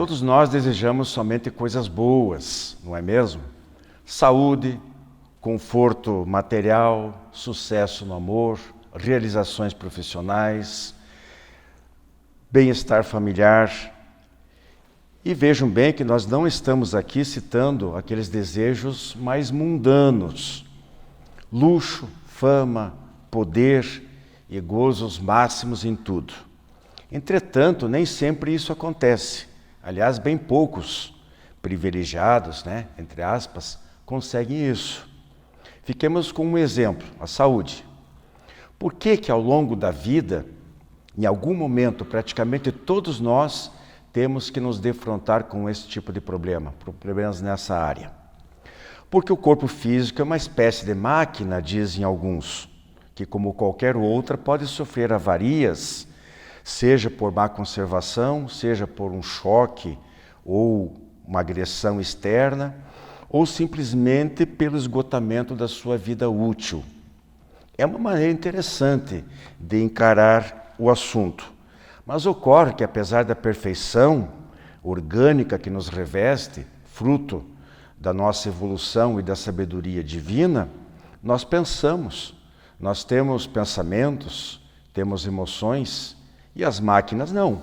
Todos nós desejamos somente coisas boas, não é mesmo? Saúde, conforto material, sucesso no amor, realizações profissionais, bem-estar familiar. E vejam bem que nós não estamos aqui citando aqueles desejos mais mundanos. Luxo, fama, poder e gozos máximos em tudo. Entretanto, nem sempre isso acontece. Aliás, bem poucos privilegiados, entre aspas, conseguem isso. Fiquemos com um exemplo, a saúde. Por que ao longo da vida, em algum momento, praticamente todos nós temos que nos defrontar com esse tipo de problema, problemas nessa área? Porque o corpo físico é uma espécie de máquina, dizem alguns, que como qualquer outra pode sofrer avarias, seja por má conservação, seja por um choque ou uma agressão externa, ou simplesmente pelo esgotamento da sua vida útil. É uma maneira interessante de encarar o assunto. Mas ocorre que, apesar da perfeição orgânica que nos reveste, fruto da nossa evolução e da sabedoria divina, nós pensamos, nós temos pensamentos, temos emoções, e as máquinas não.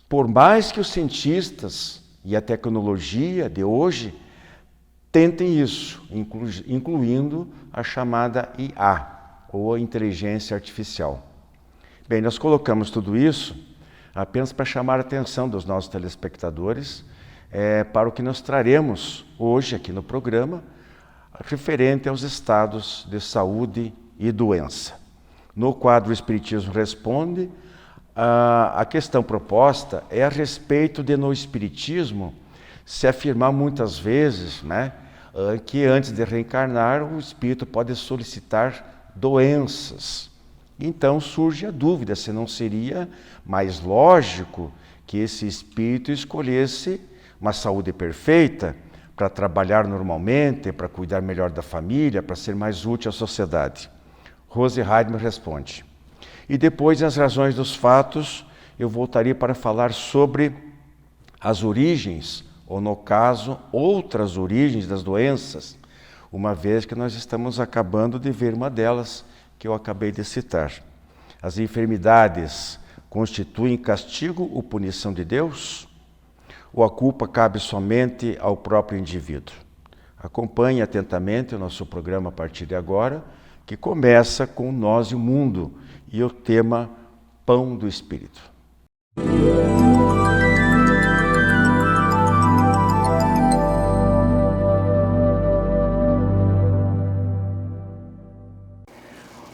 Por mais que os cientistas e a tecnologia de hoje tentem isso, incluindo a chamada IA, ou a inteligência artificial. Bem, nós colocamos tudo isso apenas para chamar a atenção dos nossos telespectadores para o que nós traremos hoje aqui no programa, referente aos estados de saúde e doença. No quadro Espiritismo Responde, a questão proposta é a respeito de, no Espiritismo, se afirmar muitas vezes, que antes de reencarnar, o espírito pode solicitar doenças. Então surge a dúvida se não seria mais lógico que esse espírito escolhesse uma saúde perfeita para trabalhar normalmente, para cuidar melhor da família, para ser mais útil à sociedade. Rose Heidmann responde. E depois, nas razões dos fatos, eu voltaria para falar sobre as origens, ou no caso, outras origens das doenças, uma vez que nós estamos acabando de ver uma delas, que eu acabei de citar. As enfermidades constituem castigo ou punição de Deus? Ou a culpa cabe somente ao próprio indivíduo? Acompanhe atentamente o nosso programa a partir de agora, que começa com Nós e o Mundo, e o tema Pão do Espírito.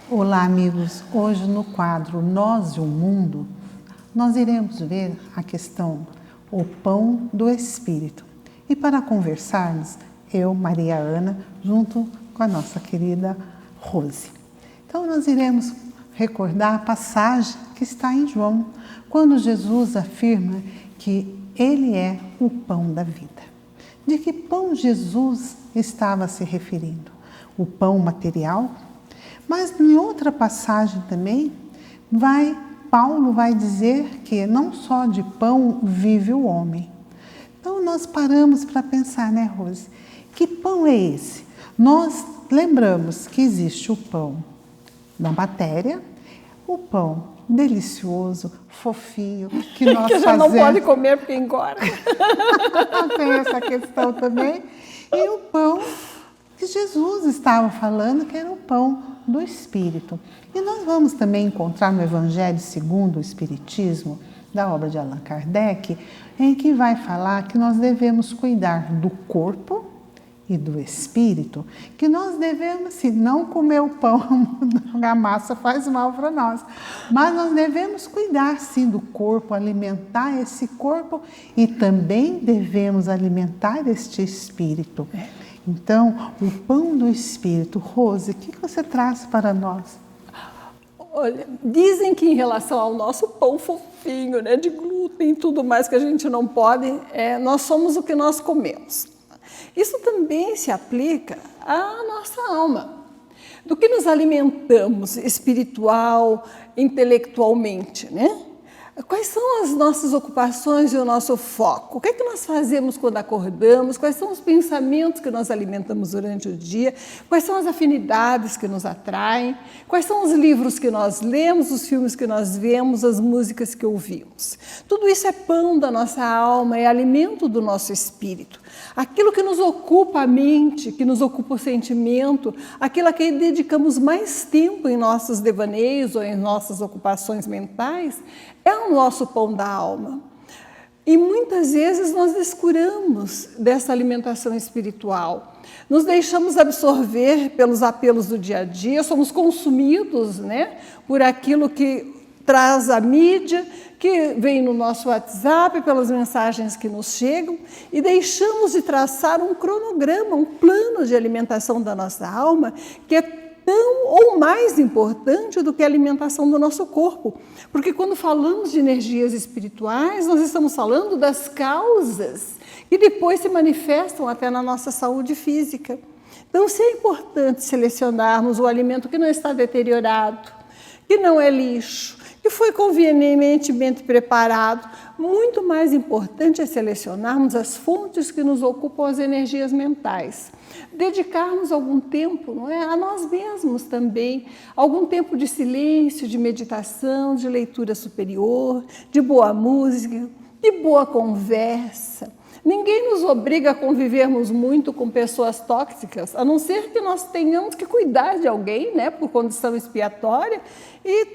Olá, amigos. Hoje no quadro Nós e o Mundo, nós iremos ver a questão o Pão do Espírito. E para conversarmos, eu, Maria Ana, junto com a nossa querida Rose. Então nós iremos recordar a passagem que está em João, quando Jesus afirma que Ele é o pão da vida. De que pão Jesus estava se referindo? O pão material? Mas em outra passagem também, Paulo vai dizer que não só de pão vive o homem. Então nós paramos para pensar, Rose? Que pão é esse? Nós lembramos que existe o pão da matéria, o pão delicioso, fofinho, que nós que já não pode comer porque engorda. Tem essa questão também. E o pão que Jesus estava falando, que era o pão do Espírito. E nós vamos também encontrar no Evangelho segundo o Espiritismo, da obra de Allan Kardec, em que vai falar que nós devemos cuidar do corpo e do espírito, que nós devemos, se não comer o pão, a massa faz mal para nós, mas nós devemos cuidar sim do corpo, alimentar esse corpo e também devemos alimentar este espírito. Então, o pão do espírito. Rose, o que você traz para nós? Olha, dizem que em relação ao nosso pão fofinho, de glúten e tudo mais que a gente não pode, nós somos o que nós comemos. Isso também se aplica à nossa alma. Do que nos alimentamos espiritual, intelectualmente, Quais são as nossas ocupações e o nosso foco? O que é que nós fazemos quando acordamos? Quais são os pensamentos que nós alimentamos durante o dia? Quais são as afinidades que nos atraem? Quais são os livros que nós lemos, os filmes que nós vemos, as músicas que ouvimos? Tudo isso é pão da nossa alma, é alimento do nosso espírito. Aquilo que nos ocupa a mente, que nos ocupa o sentimento, aquilo a que dedicamos mais tempo em nossos devaneios ou em nossas ocupações mentais, é o nosso pão da alma. E muitas vezes nós descuramos dessa alimentação espiritual. Nos deixamos absorver pelos apelos do dia a dia, somos consumidos, né, por aquilo que traz a mídia, que vem no nosso WhatsApp, pelas mensagens que nos chegam, e deixamos de traçar um cronograma, um plano de alimentação da nossa alma, que é tão ou mais importante do que a alimentação do nosso corpo. Porque quando falamos de energias espirituais, nós estamos falando das causas que depois se manifestam até na nossa saúde física. Então, se é importante selecionarmos o alimento que não está deteriorado, que não é lixo, que foi convenientemente preparado, muito mais importante é selecionarmos as fontes que nos ocupam as energias mentais. Dedicarmos algum tempo, não é, a nós mesmos também, algum tempo de silêncio, de meditação, de leitura superior, de boa música, de boa conversa. Ninguém nos obriga a convivermos muito com pessoas tóxicas, a não ser que nós tenhamos que cuidar de alguém, né, por condição expiatória, e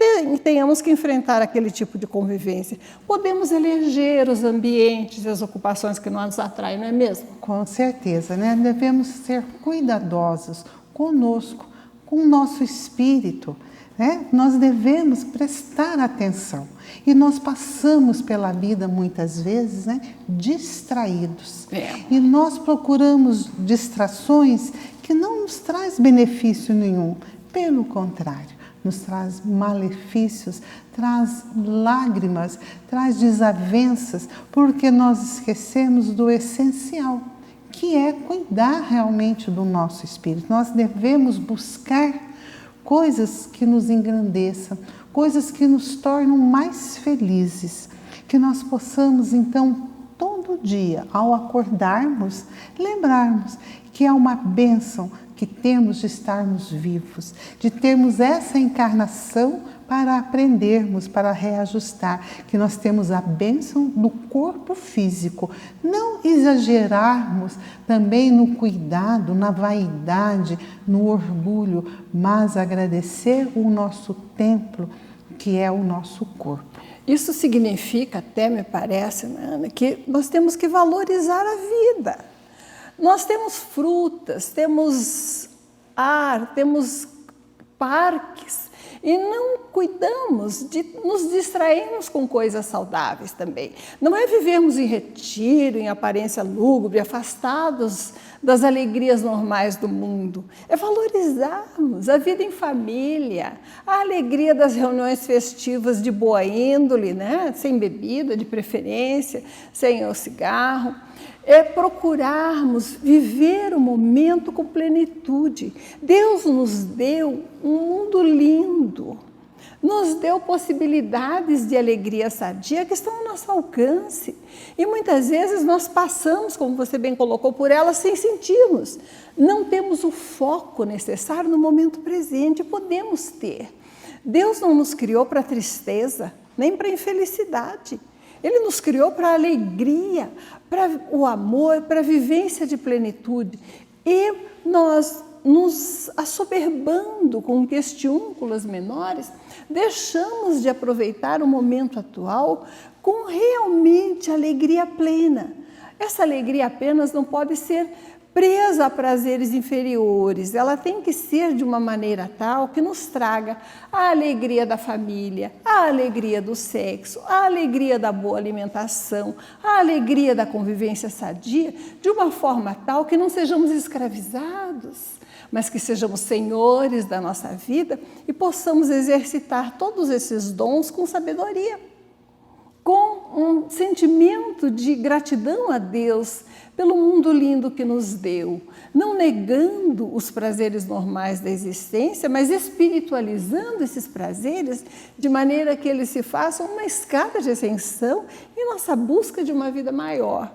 tenhamos que enfrentar aquele tipo de convivência. Podemos eleger os ambientes e as ocupações que nos atraem, não é mesmo? Com certeza, né? Devemos ser cuidadosos conosco, com o nosso espírito, né? Nós devemos prestar atenção. E nós passamos pela vida muitas vezes, né, distraídos. E nós procuramos distrações que não nos traz benefício nenhum. Pelo contrário, nos traz malefícios, traz lágrimas, traz desavenças, porque nós esquecemos do essencial, que é cuidar realmente do nosso espírito. Nós devemos buscar coisas que nos engrandeçam, coisas que nos tornam mais felizes, que nós possamos então todo dia, ao acordarmos, lembrarmos que é uma bênção que temos de estarmos vivos, de termos essa encarnação para aprendermos, para reajustar, que nós temos a bênção do corpo físico. Não exagerarmos também no cuidado, na vaidade, no orgulho, mas agradecer o nosso templo, que é o nosso corpo. Isso significa, até me parece, Ana, que nós temos que valorizar a vida. Nós temos frutas, temos ar, temos parques, e não cuidamos de nos distrairmos com coisas saudáveis também. Não é vivermos em retiro, em aparência lúgubre, afastados das alegrias normais do mundo. É valorizarmos a vida em família, a alegria das reuniões festivas de boa índole, né? Sem bebida, de preferência, sem o cigarro. É procurarmos viver o momento com plenitude. Deus nos deu um mundo lindo, nos deu possibilidades de alegria sadia que estão ao nosso alcance. E muitas vezes nós passamos, como você bem colocou, por elas sem sentirmos. Não temos o foco necessário no momento presente, podemos ter. Deus não nos criou para tristeza, nem para infelicidade. Ele nos criou para a alegria, para o amor, para a vivência de plenitude. E nós, nos assoberbando com questiúnculos menores, deixamos de aproveitar o momento atual com realmente alegria plena. Essa alegria apenas não pode ser presa a prazeres inferiores, ela tem que ser de uma maneira tal que nos traga a alegria da família, a alegria do sexo, a alegria da boa alimentação, a alegria da convivência sadia, de uma forma tal que não sejamos escravizados, mas que sejamos senhores da nossa vida e possamos exercitar todos esses dons com sabedoria, com um sentimento sentimento de gratidão a Deus pelo mundo lindo que nos deu, não negando os prazeres normais da existência, mas espiritualizando esses prazeres de maneira que eles se façam uma escada de ascensão em nossa busca de uma vida maior.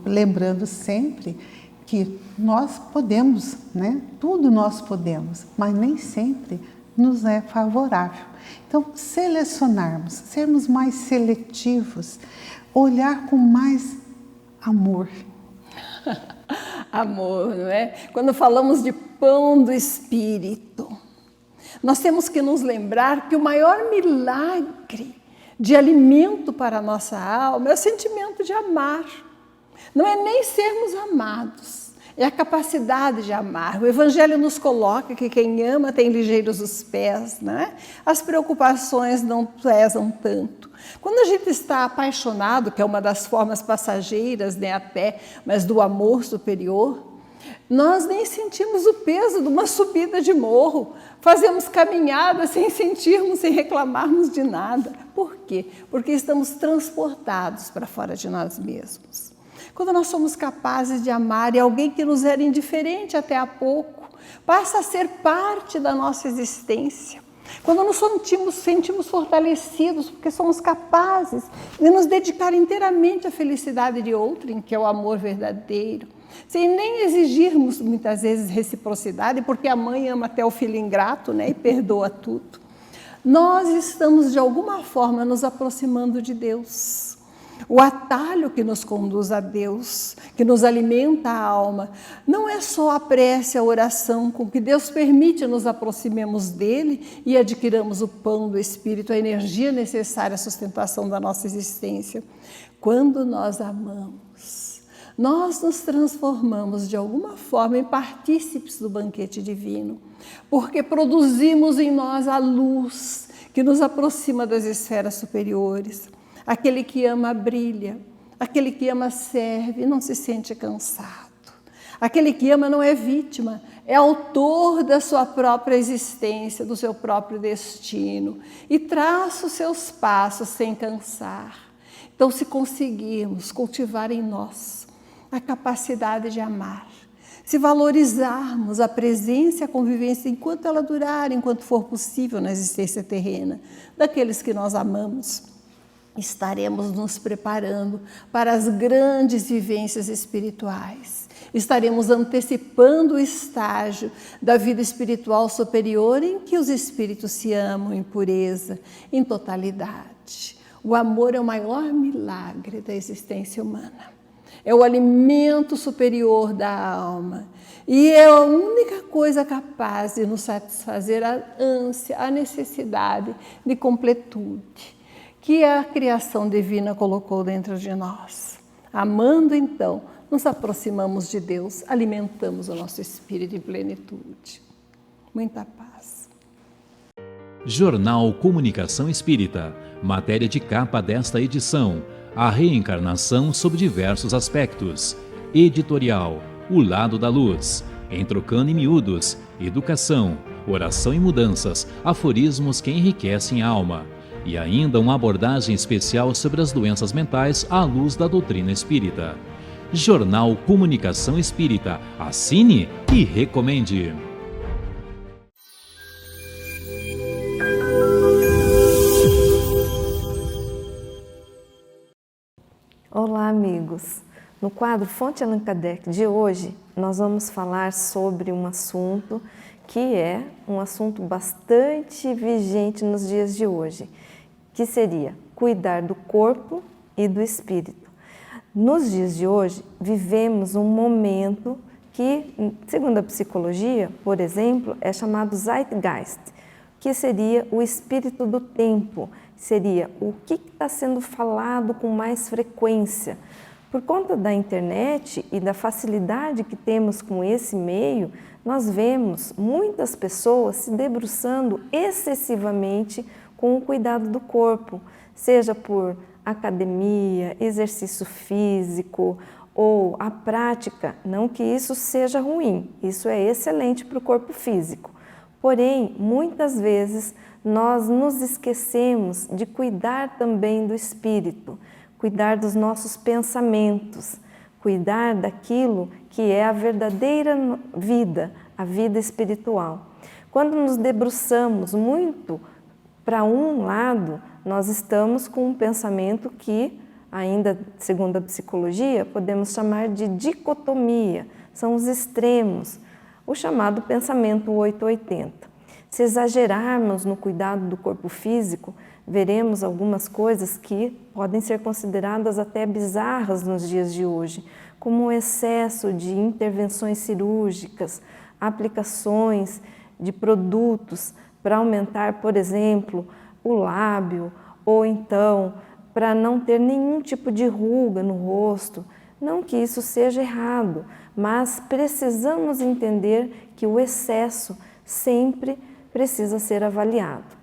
Lembrando sempre que nós podemos, né? Tudo nós podemos, mas nem sempre nos é favorável. Então, selecionarmos, sermos mais seletivos, olhar com mais amor. Amor, não é? Quando falamos de pão do Espírito, nós temos que nos lembrar que o maior milagre de alimento para a nossa alma é o sentimento de amar. Não é nem sermos amados, é a capacidade de amar. O Evangelho nos coloca que quem ama tem ligeiros os pés, né? As preocupações não pesam tanto. Quando a gente está apaixonado, que é uma das formas passageiras, né, até, mas do amor superior, nós nem sentimos o peso de uma subida de morro, fazemos caminhadas sem sentirmos, sem reclamarmos de nada. Por quê? Porque estamos transportados para fora de nós mesmos. Quando nós somos capazes de amar e alguém que nos era indiferente até há pouco, passa a ser parte da nossa existência. Quando nos sentimos fortalecidos, porque somos capazes de nos dedicar inteiramente à felicidade de outrem, que é o amor verdadeiro, sem nem exigirmos muitas vezes reciprocidade, porque a mãe ama até o filho ingrato, né, e perdoa tudo. Nós estamos de alguma forma nos aproximando de Deus. O atalho que nos conduz a Deus, que nos alimenta a alma, não é só a prece, a oração, com que Deus permite nos aproximemos dele e adquiramos o pão do Espírito, a energia necessária à sustentação da nossa existência. Quando nós amamos, nós nos transformamos de alguma forma em partícipes do banquete divino, porque produzimos em nós a luz que nos aproxima das esferas superiores. Aquele que ama brilha, aquele que ama serve, não se sente cansado. Aquele que ama não é vítima, é autor da sua própria existência, do seu próprio destino e traça os seus passos sem cansar. Então, se conseguirmos cultivar em nós a capacidade de amar, se valorizarmos a presença e a convivência enquanto ela durar, enquanto for possível na existência terrena, daqueles que nós amamos, estaremos nos preparando para as grandes vivências espirituais. Estaremos antecipando o estágio da vida espiritual superior em que os espíritos se amam em pureza, em totalidade. O amor é o maior milagre da existência humana. É o alimento superior da alma e é a única coisa capaz de nos satisfazer a ânsia, a necessidade de completude que a criação divina colocou dentro de nós. Amando, então, nos aproximamos de Deus, alimentamos o nosso espírito em plenitude. Muita paz. Jornal Comunicação Espírita. Matéria de capa desta edição: a reencarnação sob diversos aspectos. Editorial: O Lado da Luz. Em Trocando em Miúdos. Educação, oração e mudanças. Aforismos que enriquecem a alma. E ainda uma abordagem especial sobre as doenças mentais à luz da doutrina espírita. Jornal Comunicação Espírita. Assine e recomende. Olá, amigos. No quadro Fonte Allan Kardec de hoje, nós vamos falar sobre um assunto que é um assunto bastante vigente nos dias de hoje, que seria cuidar do corpo e do espírito. Nos dias de hoje, vivemos um momento que, segundo a psicologia, por exemplo, é chamado Zeitgeist, que seria o espírito do tempo, seria o que está sendo falado com mais frequência. Por conta da internet e da facilidade que temos com esse meio, nós vemos muitas pessoas se debruçando excessivamente com o cuidado do corpo, seja por academia, exercício físico ou a prática. Não que isso seja ruim, isso é excelente para o corpo físico. Porém, muitas vezes nós nos esquecemos de cuidar também do espírito, cuidar dos nossos pensamentos, cuidar daquilo que é a verdadeira vida, a vida espiritual. Quando nos debruçamos muito para um lado, nós estamos com um pensamento que, ainda segundo a psicologia, podemos chamar de dicotomia, são os extremos, o chamado pensamento 880. Se exagerarmos no cuidado do corpo físico, veremos algumas coisas que podem ser consideradas até bizarras nos dias de hoje, como o excesso de intervenções cirúrgicas, aplicações de produtos para aumentar, por exemplo, o lábio, ou então para não ter nenhum tipo de ruga no rosto. Não que isso seja errado, mas precisamos entender que o excesso sempre precisa ser avaliado.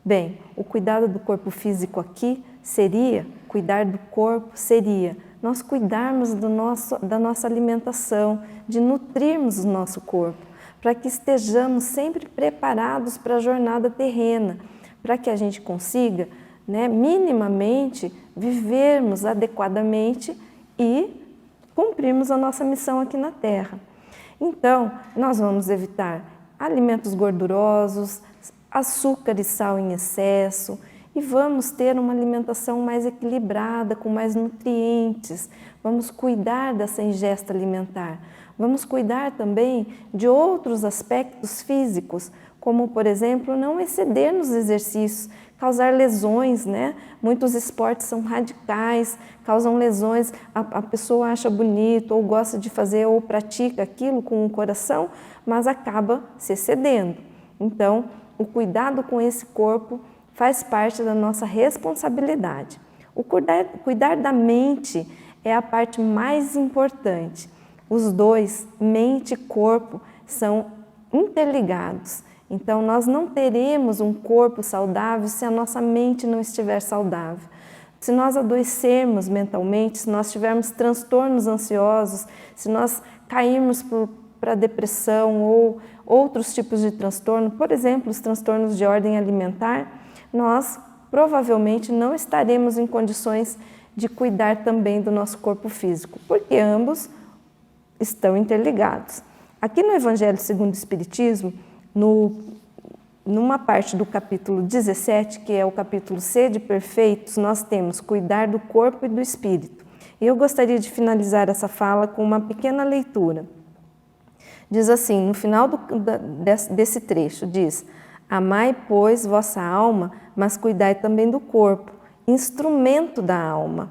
Bem, o cuidado do corpo físico aqui seria, cuidar do corpo seria nós cuidarmos da nossa alimentação, de nutrirmos o nosso corpo, para que estejamos sempre preparados para a jornada terrena, para que a gente consiga, minimamente, vivermos adequadamente e cumprirmos a nossa missão aqui na Terra. Então, nós vamos evitar alimentos gordurosos, açúcar e sal em excesso, e vamos ter uma alimentação mais equilibrada, com mais nutrientes. Vamos cuidar dessa ingesta alimentar. Vamos cuidar também de outros aspectos físicos, como, por exemplo, não exceder nos exercícios, causar lesões, Muitos esportes são radicais, causam lesões, a pessoa acha bonito, ou gosta de fazer, ou pratica aquilo com o coração, mas acaba se excedendo. Então, o cuidado com esse corpo faz parte da nossa responsabilidade. O cuidar da mente é a parte mais importante. Os dois, mente e corpo, são interligados. Então, nós não teremos um corpo saudável se a nossa mente não estiver saudável. Se nós adoecermos mentalmente, se nós tivermos transtornos ansiosos, se nós cairmos para depressão ou outros tipos de transtorno, por exemplo, os transtornos de ordem alimentar, nós provavelmente não estaremos em condições de cuidar também do nosso corpo físico, porque ambos estão interligados. Aqui no Evangelho segundo o Espiritismo, numa parte do capítulo 17, que é o capítulo Sede Perfeitos, nós temos cuidar do corpo e do espírito. E eu gostaria de finalizar essa fala com uma pequena leitura. Diz assim, no final desse trecho, diz: amai, pois, vossa alma, mas cuidai também do corpo, instrumento da alma.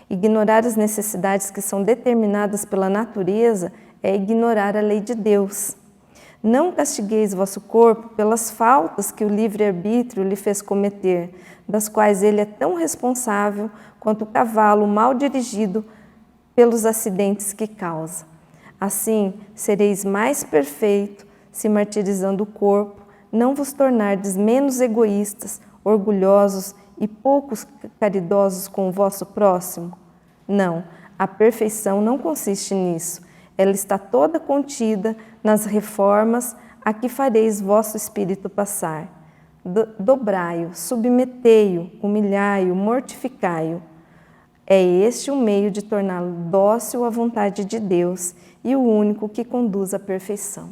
Ignorar as necessidades que são determinadas pela natureza é ignorar a lei de Deus. Não castigueis vosso corpo pelas faltas que o livre-arbítrio lhe fez cometer, das quais ele é tão responsável quanto o cavalo mal dirigido pelos acidentes que causa. Assim, sereis mais perfeito se, martirizando o corpo, não vos tornardes menos egoístas, orgulhosos e poucos caridosos com o vosso próximo? Não, a perfeição não consiste nisso. Ela está toda contida nas reformas a que fareis vosso espírito passar. Dobrai-o, submetei-o, humilhai-o, mortificai-o. É este o meio de torná-lo dócil à vontade de Deus e o único que conduz à perfeição.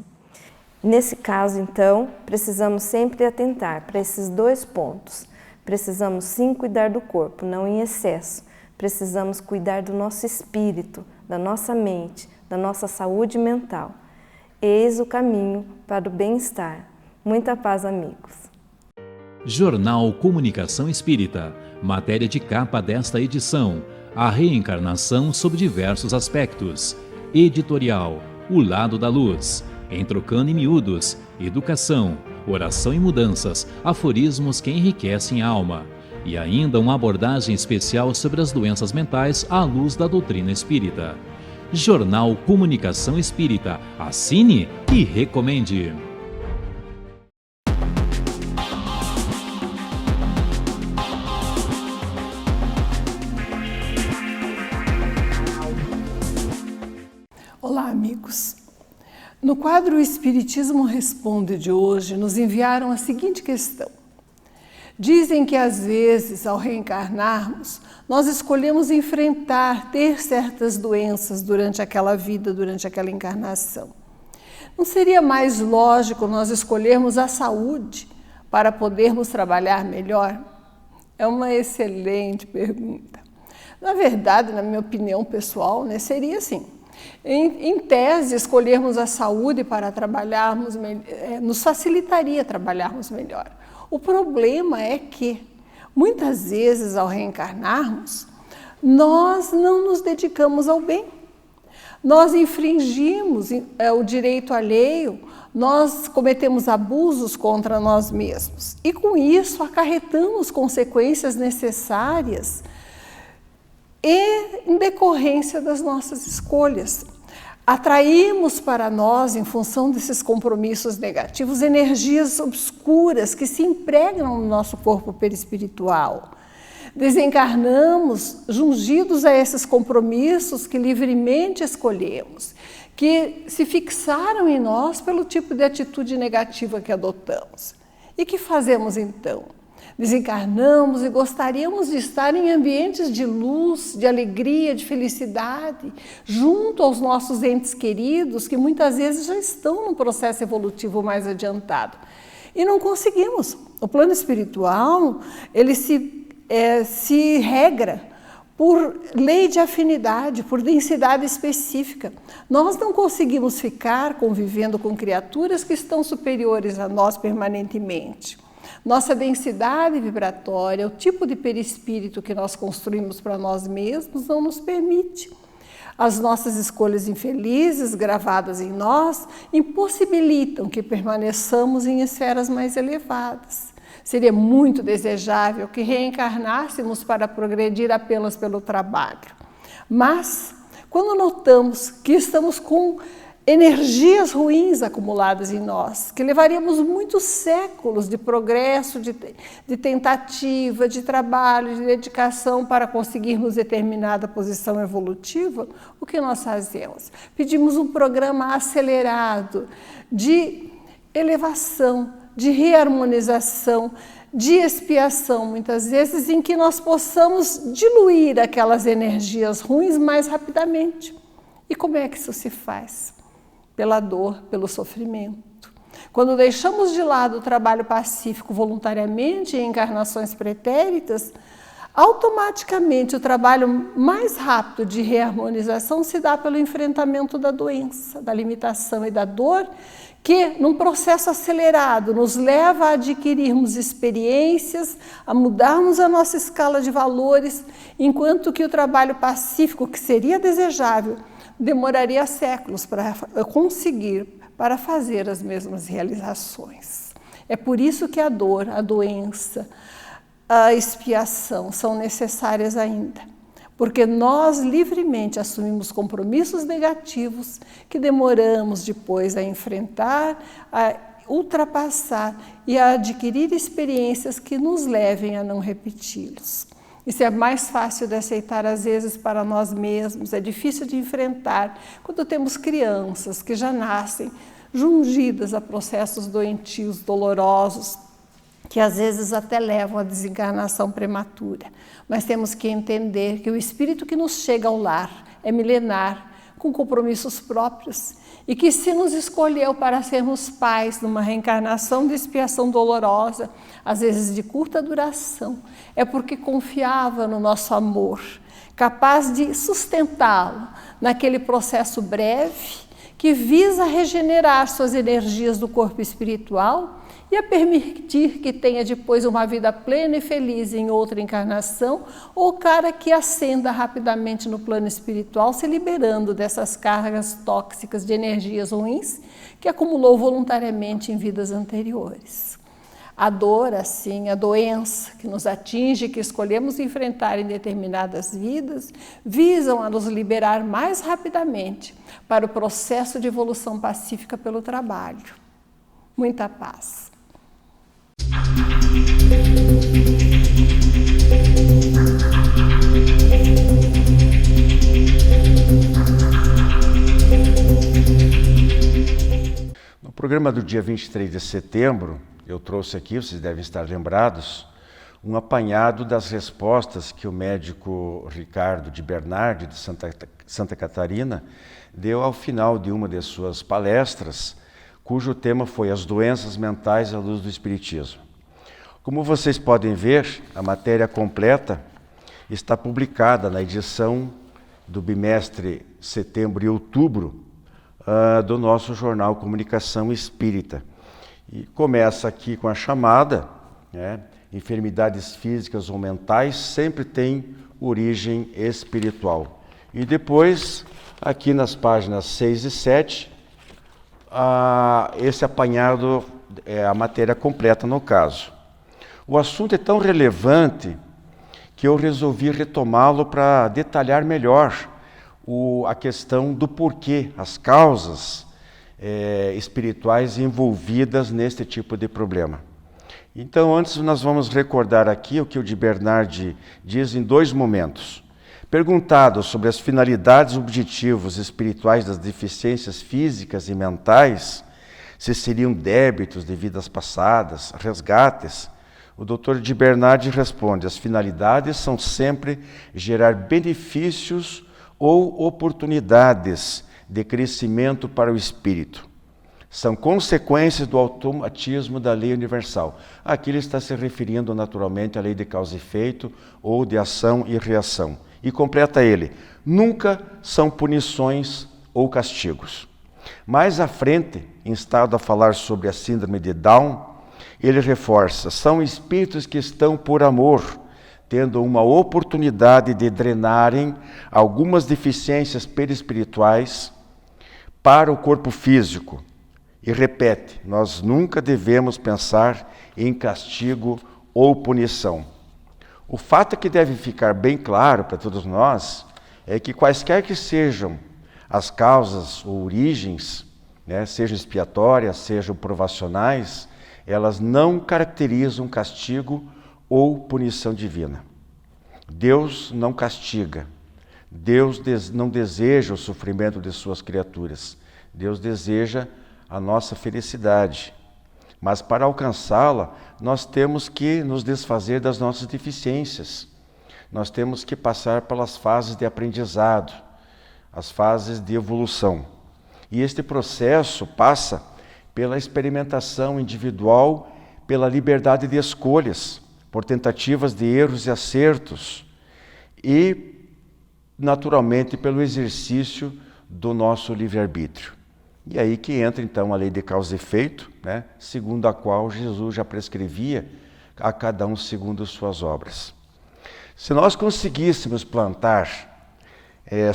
Nesse caso, então, precisamos sempre atentar para esses dois pontos. Precisamos sim cuidar do corpo, não em excesso. Precisamos cuidar do nosso espírito, da nossa mente, da nossa saúde mental. Eis o caminho para o bem-estar. Muita paz, amigos. Jornal Comunicação Espírita. Matéria de capa desta edição: a reencarnação sob diversos aspectos. Editorial: O Lado da Luz. Em Trocando em Miúdos: Educação, Oração e Mudanças, aforismos que enriquecem a alma. E ainda uma abordagem especial sobre as doenças mentais à luz da doutrina espírita. Jornal Comunicação Espírita. Assine e recomende. Olá, amigos. No quadro O Espiritismo Responde de hoje, nos enviaram a seguinte questão: Dizem que às vezes, ao reencarnarmos, nós escolhemos enfrentar, ter certas doenças durante aquela vida, durante aquela encarnação. Não seria mais lógico nós escolhermos a saúde para podermos trabalhar melhor? É uma excelente pergunta. Na verdade, na minha opinião pessoal, né, seria assim. Em tese, escolhermos a saúde para trabalharmos nos facilitaria trabalharmos melhor. O problema é que, muitas vezes, ao reencarnarmos, nós não nos dedicamos ao bem. Nós infringimos o direito alheio, nós cometemos abusos contra nós mesmos. E, com isso, acarretamos consequências necessárias e em decorrência das nossas escolhas. Atraímos para nós, em função desses compromissos negativos, energias obscuras que se impregnam no nosso corpo perispiritual. Desencarnamos jungidos a esses compromissos que livremente escolhemos, que se fixaram em nós pelo tipo de atitude negativa que adotamos. E que fazemos então? Desencarnamos e gostaríamos de estar em ambientes de luz, de alegria, de felicidade, junto aos nossos entes queridos, que muitas vezes já estão num processo evolutivo mais adiantado. E não conseguimos. O plano espiritual, ele se regra por lei de afinidade, por densidade específica. Nós não conseguimos ficar convivendo com criaturas que estão superiores a nós permanentemente. Nossa densidade vibratória, o tipo de perispírito que nós construímos para nós mesmos não nos permite. As nossas escolhas infelizes, gravadas em nós, impossibilitam que permaneçamos em esferas mais elevadas. Seria muito desejável que reencarnássemos para progredir apenas pelo trabalho. Mas, quando notamos que estamos com energias ruins acumuladas em nós, que levaríamos muitos séculos de progresso, de tentativa, de trabalho, de dedicação para conseguirmos determinada posição evolutiva, o que nós fazemos? Pedimos um programa acelerado de elevação, de reharmonização, de expiação, muitas vezes, em que nós possamos diluir aquelas energias ruins mais rapidamente. E como é que isso se faz? Pela dor, pelo sofrimento. Quando deixamos de lado o trabalho pacífico voluntariamente em encarnações pretéritas, automaticamente o trabalho mais rápido de reharmonização se dá pelo enfrentamento da doença, da limitação e da dor, que, num processo acelerado, nos leva a adquirirmos experiências, a mudarmos a nossa escala de valores, enquanto que o trabalho pacífico, que seria desejável, demoraria séculos para conseguir, para fazer as mesmas realizações. É por isso que a dor, a doença, a expiação são necessárias ainda, porque nós livremente assumimos compromissos negativos que demoramos depois a enfrentar, a ultrapassar e a adquirir experiências que nos levem a não repeti-los. Isso é mais fácil de aceitar, às vezes, para nós mesmos, é difícil de enfrentar quando temos crianças que já nascem jungidas a processos doentios, dolorosos, que às vezes até levam à desencarnação prematura. Mas temos que entender que o espírito que nos chega ao lar é milenar, com compromissos próprios, e que se nos escolheu para sermos pais numa reencarnação de expiação dolorosa, às vezes de curta duração, é porque confiava no nosso amor, capaz de sustentá-lo naquele processo breve que visa regenerar suas energias do corpo espiritual e a permitir que tenha depois uma vida plena e feliz em outra encarnação, ou cara que ascenda rapidamente no plano espiritual, se liberando dessas cargas tóxicas de energias ruins que acumulou voluntariamente em vidas anteriores. A dor, assim, a doença que nos atinge, que escolhemos enfrentar em determinadas vidas, visam a nos liberar mais rapidamente para o processo de evolução pacífica pelo trabalho. Muita paz. No programa do dia 23 de setembro, eu trouxe aqui, vocês devem estar lembrados, um apanhado das respostas que o médico Ricardo de Bernardi, de Santa Catarina, deu ao final de uma de suas palestras, cujo tema foi As Doenças Mentais à Luz do Espiritismo. Como vocês podem ver, a matéria completa está publicada na edição do bimestre setembro e outubro do nosso jornal Comunicação Espírita. E começa aqui com a chamada, né? Enfermidades físicas ou mentais sempre têm origem espiritual. E depois, aqui nas páginas 6 e 7, esse apanhado é a matéria completa no caso. O assunto é tão relevante que eu resolvi retomá-lo para detalhar melhor a questão do porquê, as causas espirituais envolvidas neste tipo de problema. Então, antes nós vamos recordar aqui o que o de Bernardi diz em 2 momentos. Perguntado sobre as finalidades e objetivos espirituais das deficiências físicas e mentais, se seriam débitos de vidas passadas, resgates, o Dr. de Bernardi responde: as finalidades são sempre gerar benefícios ou oportunidades de crescimento para o espírito. São consequências do automatismo da lei universal. Aqui ele está se referindo naturalmente à lei de causa e efeito ou de ação e reação. E completa ele: nunca são punições ou castigos. Mais à frente, instado a falar sobre a síndrome de Down, ele reforça: são espíritos que estão por amor, tendo uma oportunidade de drenarem algumas deficiências perispirituais para o corpo físico. E repete, nós nunca devemos pensar em castigo ou punição. O fato que deve ficar bem claro para todos nós é que quaisquer que sejam as causas ou origens, né, sejam expiatórias, sejam provacionais, elas não caracterizam castigo ou punição divina. Deus não castiga. Deus não deseja o sofrimento de suas criaturas. Deus deseja a nossa felicidade. Mas para alcançá-la, nós temos que nos desfazer das nossas deficiências. Nós temos que passar pelas fases de aprendizado, as fases de evolução. E este processo passa pela experimentação individual, pela liberdade de escolhas, por tentativas de erros e acertos e, naturalmente, pelo exercício do nosso livre-arbítrio. E aí que entra, então, a lei de causa e efeito, né, segundo a qual Jesus já prescrevia a cada um segundo suas obras. Se nós conseguíssemos plantar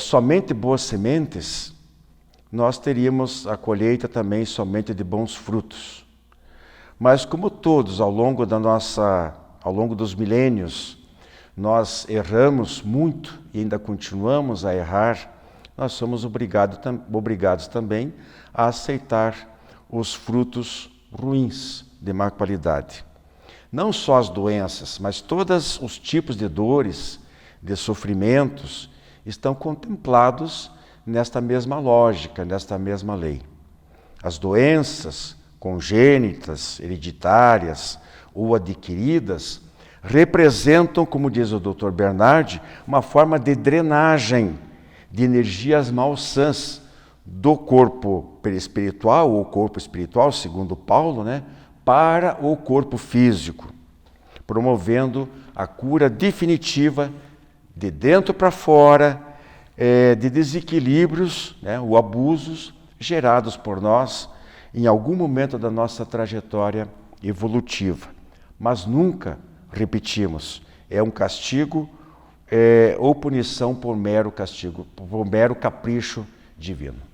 somente boas sementes, nós teríamos a colheita também somente de bons frutos. Mas como todos, ao longo dos milênios, nós erramos muito e ainda continuamos a errar, nós somos obrigados também a aceitar os frutos ruins de má qualidade. Não só as doenças, mas todos os tipos de dores, de sofrimentos, estão contemplados nesta mesma lógica, nesta mesma lei. As doenças congênitas, hereditárias ou adquiridas representam, como diz o Dr. Bernardi, uma forma de drenagem de energias malsãs do corpo perispiritual ou corpo espiritual, segundo Paulo, né, para o corpo físico, promovendo a cura definitiva de dentro para fora, de desequilíbrios, né, ou abusos gerados por nós em algum momento da nossa trajetória evolutiva. Mas nunca, repetimos, é um castigo ou punição por mero castigo, por mero capricho divino.